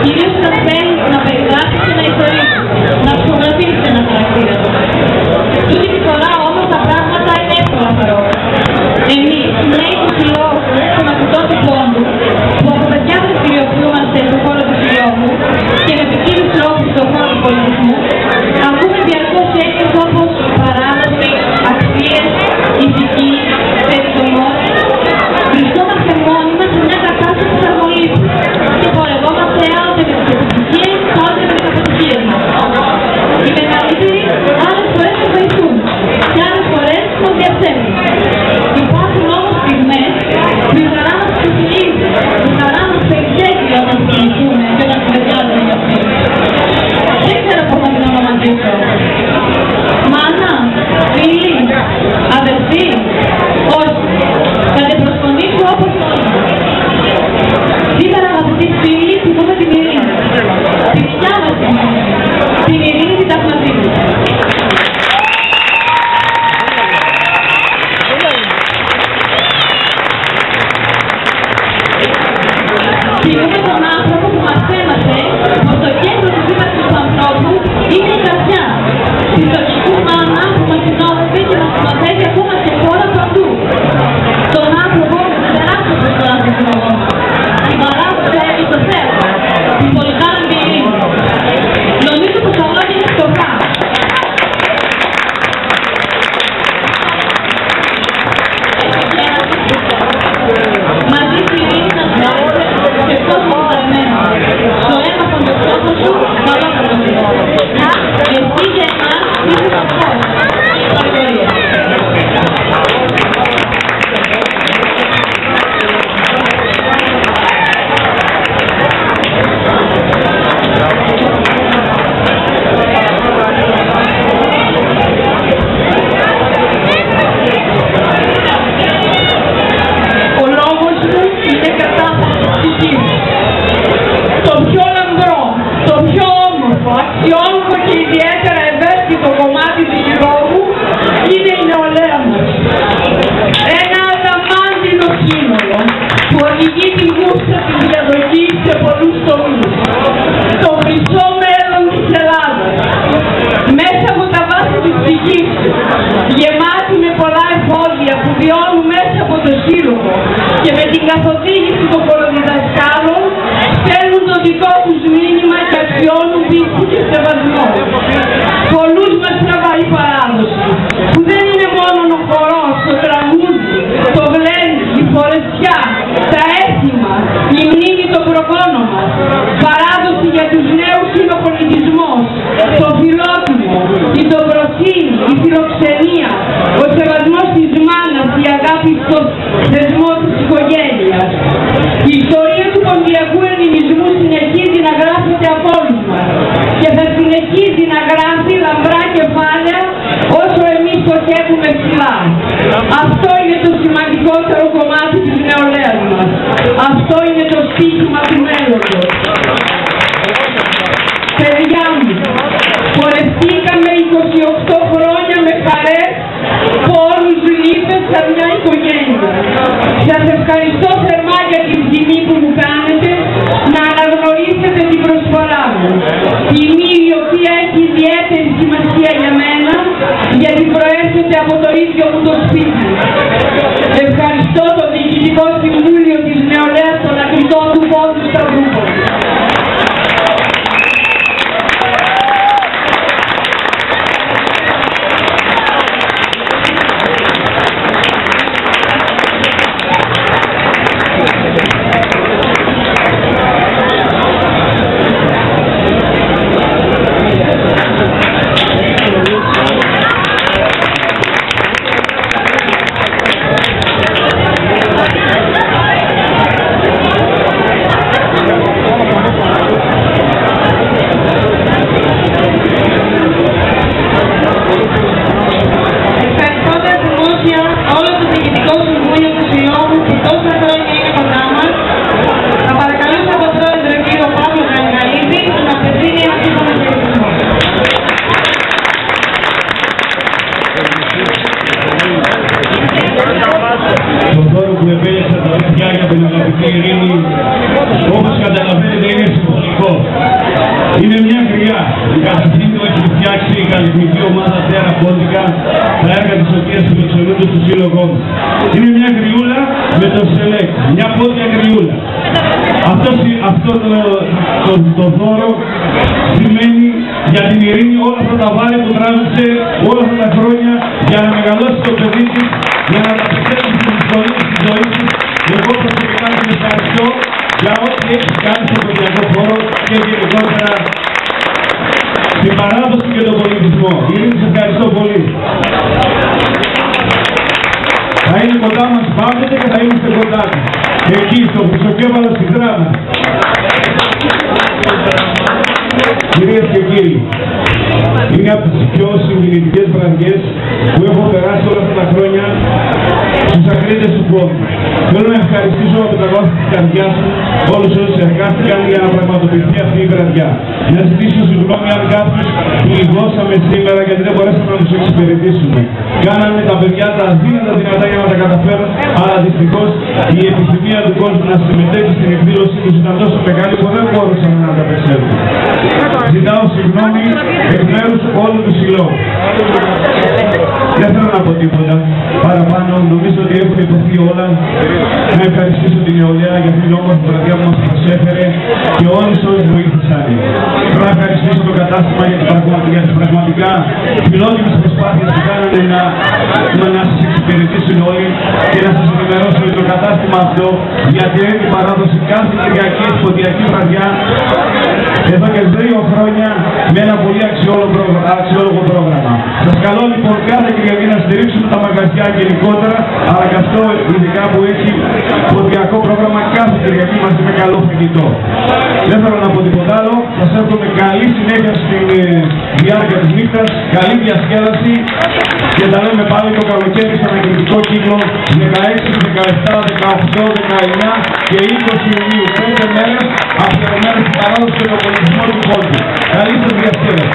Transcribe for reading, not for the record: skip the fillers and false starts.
Κυρίως όταν θέλει να περιγράψει ένα ιστορικό, να ψυχογραφήσει ένα χαρακτήρα του. Τούτη τη φορά όμως τα πράγματα είναι εύκολα παρόλα. Εμείς, νέοι του συλλόγου, των ακριτών του πόντου, που από παιδιά δραστηριοποιούμαστε στον χώρο του συλλόγου και με ποικίλους τρόπους στον χώρο του πολιτισμού, ακούμε διαρκώς έννοιες όπως παράδοση, αξίες, ηθική, περιτομός. Βρισκόμαστε μόνιμα σε μια κατάσταση αρμονίσης και πορευόμαστε άλλοτε με τις επιτυχίες, άλλοτε με τις αποτυχίες μας. Οι μεγαλύτεροι άλλες φορές μας βοηθούν και άλλες φορές μας διασέμουν. Υπάρχουν όμως στιγμές που η χαρά μας ξεφυλίζει, η χαρά μας περισσεύει όταν θυμηθούμε και όταν κουβεντιάζουμε για αυτήν. Δεν ξέρω πώς να την ονομαζήσω. Μάνα, φίλη, αδερφή, όχι. Θα την προσφωνήσω όπως όνομα. Σήμερα, αγαπητοί φίλοι, θυμούμε την Ειρήνη. Τη δικιά μας την Ειρήνη. Την Ειρήνη την Ταχματίδου. Θυμούμε τον άνθρωπο που μας έμαθε πως το κέντρο της ύπαρξης του ανθρώπου είναι η καρδιά. Τη λογικού μάνα που μας συνόδευε και μας μαθαίνει ακόμα και χώρα παντού. Τον άνθρωπο με την τεράστια προσφορά του συλλογού. Την παράδοση και το Θεό. Την πολυτάλαντη Ειρήνη. Νομίζω πως τα λόγια είναι φτωχά. Μαζί του Ειρήνη να γνώρισε και κόσμο δεδομένο. Στο αίμα από το στόχο σου, καλό θα το δει. Εσύ για εμάς είσαι το φως. Συγχωρία. Ο λόγος μου είναι κατάσταση της ψυχής. Το πιο λαμπρό, το πιο όμορφο, αξιόμορφο και ιδιαίτερα ευαίσθητο κομμάτι του συλλόγου είναι η νεολαία μας. Ένα αδαμάντινο σύνολο που οδηγεί τη μούστρα της διαδοχής σε πολλούς τομείς. Το χρυσό μέλλον της Ελλάδας. Μέσα από τα βάθη της ψυχής του, γεμάτη με πολλά εφόδια που βιώνουν μέσα από το σύλλογο και με την καθοδήγηση των πολλοδιδασκάλων στέλνουν το δικό τους μήνυμα και αξιώνουν πίστη και σεβασμό. Πολλούς μας τραβάει παράδοση, που δεν είναι μόνο ο χορός, το τραγούδι, το γλέντι, η φορεσιά, τα έθιμα, η μνήμη των προγόνων μας. Παράδοση για τους νέους είναι ο πολιτισμός, το φιλότιμο, η dobrοσύνη, η φιλοξενία, ο σεβασμός της μάνας, η αγάπη στο θεσμό της οικογένειας. Η ιστορία του ποντιακού ελληνισμού συνεχίζει να γράφεται από όλους μας και θα συνεχίζει να γράφει λαμπρά κεφάλαια όσο εμείς στοχεύουμε ψηλά. Αυτό είναι το σημαντικότερο κομμάτι της νεολαίας μας. Αυτό είναι το στίχημα του μέλλοντος. Παιδιά μου, πορευτήκαμε 28 χρόνια με χαρές, πόρους, λύπες σαν μια οικογένεια. Σας ευχαριστώ θερμά για την τιμή που μου κάνετε να αναγνωρίσετε την προσφορά μου. Τιμή η οποία έχει ιδιαίτερη σημασία για μένα, γιατί προέρχεται από το ίδιο μου το σπίτι. Ευχαριστώ το Διοικητικό Συμβούλιο της Νεολαίας των Ακριτών του Πόντου Σταυρούπολης. Στον χώρο που επέλεξα τα παιδιά για την αγαπητή Ειρήνη, όπως καταλαβαίνετε Είναι μια χρειά. Η Καθηγήτρια του έχει φτιάξει η καλλιτεχνική ομάδα Τέρα Πόντικα, τα έργα της οποίας φιλοξενούνται στο σύλλογό μας. Είναι μια γριούλα με το σελέκ, μια πόντια γριούλα. Αυτό το δώρο σημαίνει για την ειρήνη όλα αυτά τα βάρη που τράβηξε όλα αυτά τα χρόνια για να μεγαλώσει το παιδί της, για να τα πιστεύει στην ιστορία της ζωής της. Εγώ προσωπικά την ευχαριστώ για ό,τι έχει κάνει στο παιδιακό χώρο και γενικότερα στην παράδοση και τον πολιτισμό. Ειρήνη, σας ευχαριστώ πολύ. Θα είναι κοντά μας πάντοτε και θα είμαστε κοντά της. Εκεί στο Χρυσοκέφαλο στη Δράμα. Κυρίες και κύριοι, είναι από τις πιο συγκινητικές βραδιές που έχω περάσει όλα αυτά τα χρόνια στους ακρίτες του κόσμου. Θέλω να ευχαριστήσω από τα βάθη της καρδιάς μου όλους όσους εργάστηκαν για να πραγματοποιηθεί αυτή η βραδιά. Να ζητήσω συγγνώμη αν κάποιους πληγώσαμε σήμερα γιατί δεν μπορέσαμε να τους εξυπηρετήσουμε. Κάνανε τα παιδιά τα αδύνατα δυνατά για να τα καταφέρουν, αλλά δυστυχώς η επιθυμία του κόσμου να συμμετέχει στην εκδήλωση τους ήταν τόσο μεγάλη που δεν μπορούσαν να ανταπεξέλθουν. Ζητάω συγγνώμη εκ μέρους όλου του συλλόγου. Δεν θέλω να πω τίποτα παραπάνω, νομίζω ότι έχουν υποθεί όλα. Να ευχαριστήσω την Νεολαία για την όμορφη βραδιά που μας προσέφερε και όλους όσους βοήθησαν. Θέλω να ευχαριστήσω το κατάστημα για τις πραγματικά φιλότιμες προσπάθειες που κάνανε να σας εξυπηρετήσουν όλοι και να σας ενημερώσω ότι το κατάστημα αυτό διατηρεί παράδοση κάθε Κυριακή ποντιακή βραδιά εδώ και 2 χρόνια με ένα πολύ αξιόλογο πρόγραμμα. Σας καλώ λοιπόν κάθε Κυριακή να στηρίξουμε τα μαγαζιά γενικότερα, αλλά και αυτό ειδικά που έχει ποντιακό πρόγραμμα κάθε Κυριακή μαζί με καλό φαγητό. Δεν θέλω να πω τίποτα άλλο. Σας εύχομαι καλή συνέχεια στη διάρκεια της νύχτας, καλή διασκέδαση και τα λέμε πάλι το καλοκαίρι στον εκδοτικό κύκλο 16, 17, 18, 19 και 20 Ιουνίου. 5 μέρες αφιερωμένες στην παράδοση και τον πολιτισμό του κόσμου. Καλή σας διασκέδαση.